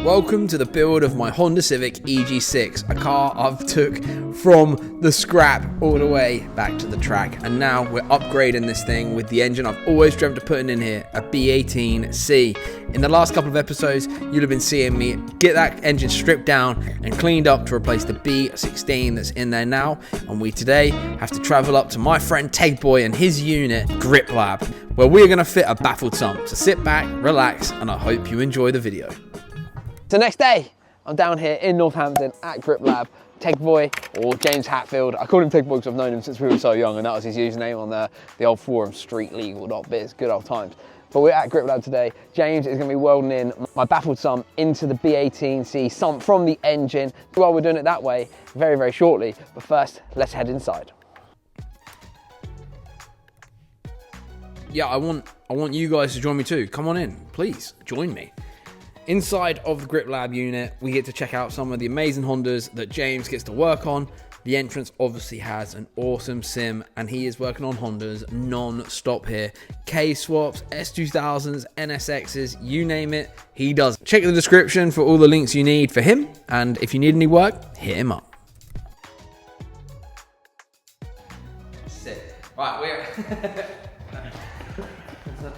Welcome to the build of my Honda Civic EG6, a car I've took from the scrap all the way back to the track, and now we're upgrading this thing with the engine I've always dreamt of putting in here, a B18C. In the last couple of episodes, you'll have been seeing me get that engine stripped down and cleaned up to replace the B16 that's in there now, and we today have to travel up to my friend Teg Boy and his unit, GripLab, where we're going to fit a baffled sump. So sit back, relax, and I hope you enjoy the video. So next day, I'm down here in Northampton at GripLab. Teg Boy, or James Hatfield. I call him Teg Boy because I've known him since we were so young, and that was his username on the old forum, streetlegal.biz, good old times. But we're at GripLab today. James is going to be welding in my baffled sump into the B18C sump from the engine. While we're doing it that way, very, very shortly. But first, let's head inside. Yeah, I want you guys to join me too. Come on in, please, join me. Inside of the GripLab unit, we get to check out some of the amazing Hondas that James gets to work on. The entrance obviously has an awesome sim, and he is working on Hondas non-stop here. K-swaps, S2000s, NSXs, you name it, he does. Check the description for all the links you need for him, and if you need any work, hit him up. Sick. Right, we're at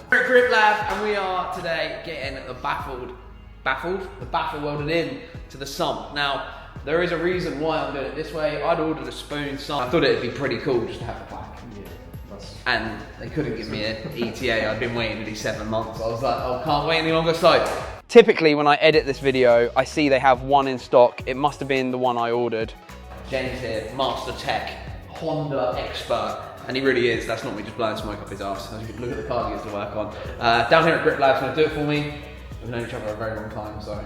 GripLab, and we are today getting the baffle welded in to the sump. Now, there is a reason why I'm doing it this way. I'd ordered a spoon sump. I thought it'd be pretty cool just to have a back. And they couldn't give me an ETA. I'd been waiting nearly 7 months. I was like, oh, can't wait any longer. So, typically when I edit this video, I see they have one in stock. It must have been the one I ordered. James here, Master Tech, Honda expert. And he really is. That's not me just blowing smoke up his ass. Look at the car he gets to work on. Down here at GripLab's going to do it for me. We've known each other a very long time, so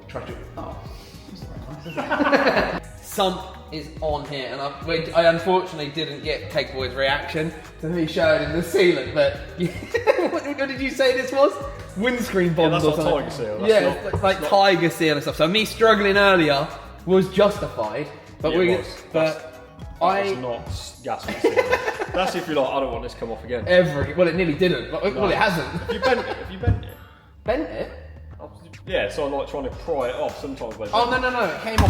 trust you. Oh, Sump is on here, and I unfortunately didn't get Teg Boy's reaction to me showing him the sealant, but what did you say this was? Windscreen bonds or something? Tiger seal. That's like tiger seal and stuff. So me struggling earlier was justified, but That's not gas seal. That's if you're like, I don't want this to come off again. Well, it nearly didn't. Well, it hasn't. Have you bent it? Bent it? Yeah, so I'm like trying to pry it off sometimes. Oh no! It came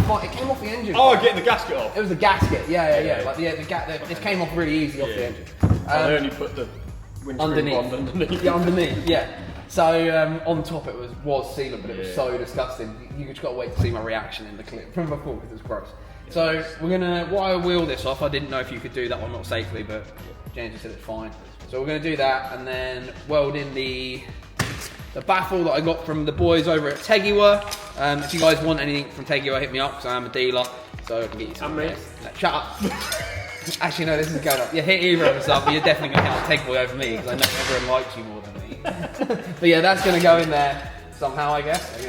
off the engine. Oh, getting the gasket off. It was the gasket. Yeah. Like it came off really easy off the engine. I only put the windscreen bond underneath. Yeah, underneath. Yeah. So on top it was sealant, but it was so disgusting. You just got to wait to see my reaction in the clip from before because it was gross. So we're gonna, while I wheel this off, I didn't know if you could do that or not safely, but James said it's fine. So we're gonna do that and then weld in the baffle that I got from the boys over at Tegiwa. If you guys want anything from Tegiwa, hit me up because I am a dealer, so I can get you some. Shut up. Actually, no, this is going up. Yeah, hit either of us up, but you're definitely gonna hit Teg Boy over me because I know everyone likes you more than me. But yeah, that's gonna go in there somehow, I guess.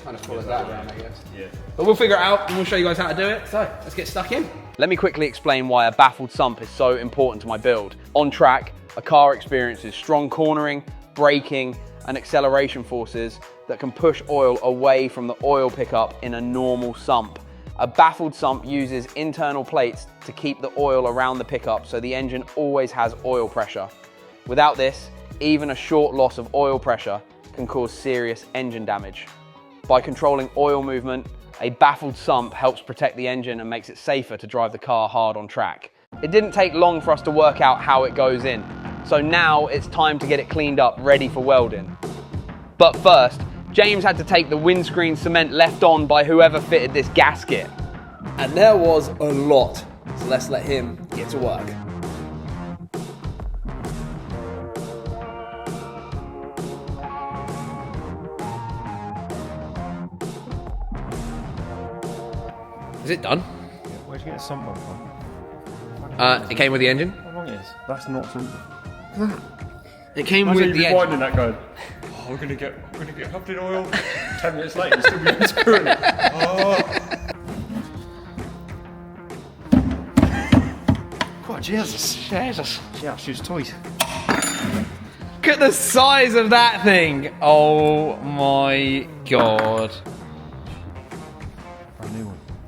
Kind of follows that around, I guess. Yeah. But we'll figure it out and we'll show you guys how to do it. So let's get stuck in. Let me quickly explain why a baffled sump is so important to my build. On track, a car experiences strong cornering, braking, and acceleration forces that can push oil away from the oil pickup in a normal sump. A baffled sump uses internal plates to keep the oil around the pickup so the engine always has oil pressure. Without this, even a short loss of oil pressure can cause serious engine damage. By controlling oil movement, a baffled sump helps protect the engine and makes it safer to drive the car hard on track. It didn't take long for us to work out how it goes in, so now it's time to get it cleaned up, ready for welding. But first, James had to take the windscreen cement left on by whoever fitted this gasket. And there was a lot, so let's let him get to work. Is it done? Where'd you get a sump from? It came with the engine. How long is? That's not simple. It came with the engine. Winding that going, oh, we're gonna get covered in oil. 10 minutes later, still be unscrewing it. Oh. God, Jesus. Yeah, she was toys. Look at the size of that thing. Oh my God.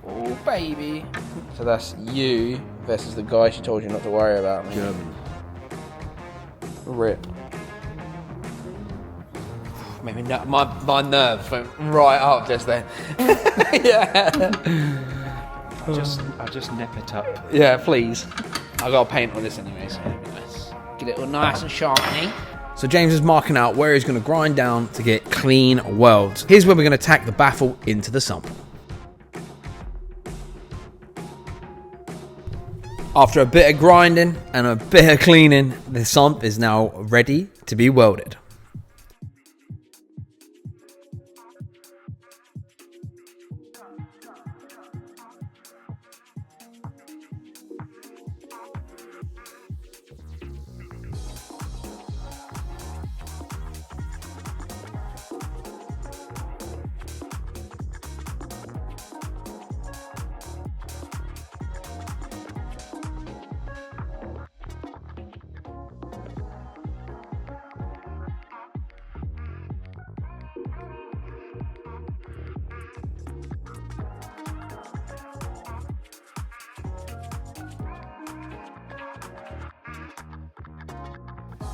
Oh baby. So that's you versus the guy she told you not to worry about. German. Rip. Maybe my nerves went right up just then. Yeah. I just nip it up. Yeah, please. I got to paint on this anyway, so it'll be nice. Get it all nice and shiny. So James is marking out where he's going to grind down to get clean welds. Here's where we're going to tack the baffle into the sump. After a bit of grinding and a bit of cleaning, the sump is now ready to be welded.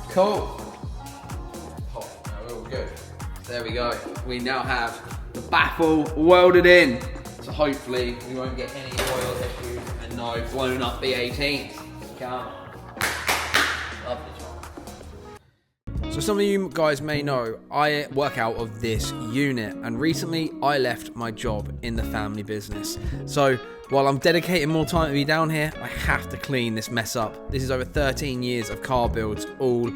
Cool. Oh, no, all good. There we go. We now have the baffle welded in. So hopefully we won't get any oil issues and no blown up B18s. Come on. Love this one. So some of you guys may know I work out of this unit, and recently I left my job in the family business. So while I'm dedicating more time to be down here, I have to clean this mess up. This is over 13 years of car builds, all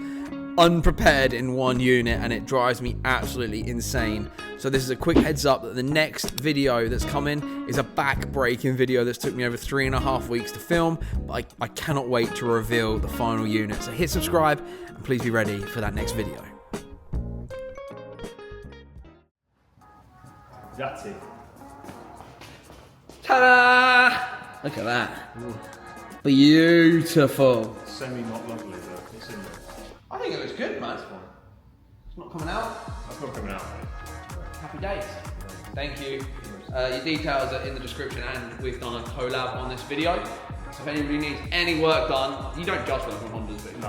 unprepared in one unit, and it drives me absolutely insane. So this is a quick heads up that the next video that's coming is a back-breaking video that's took me over 3.5 weeks to film, but I cannot wait to reveal the final unit. So hit subscribe and please be ready for that next video. That's it. Ta-da! Look at that. Beautiful. Semi not lovely, but it's in there. I think it looks good, man. It's not coming out. That's not coming out. Happy days. Thank you. Your details are in the description, and we've done a collab on this video. So if anybody needs any work done, you don't just work on Hondas, but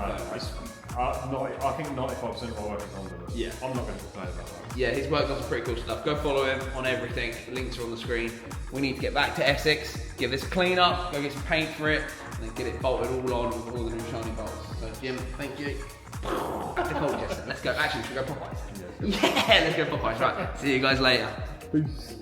I think 95% of my work is Honda. Yeah. I'm not going to complain about that. yeah, his work does some pretty cool stuff. Go follow him on everything. Links are on the screen. We need to get back to Essex, give this a clean up, go get some paint for it, and then get it bolted all on with all the new shiny bolts. So Jim, thank you. Let's go. Actually, should we go Popeyes? Yeah, let's go Popeyes. Right. See you guys later. Peace.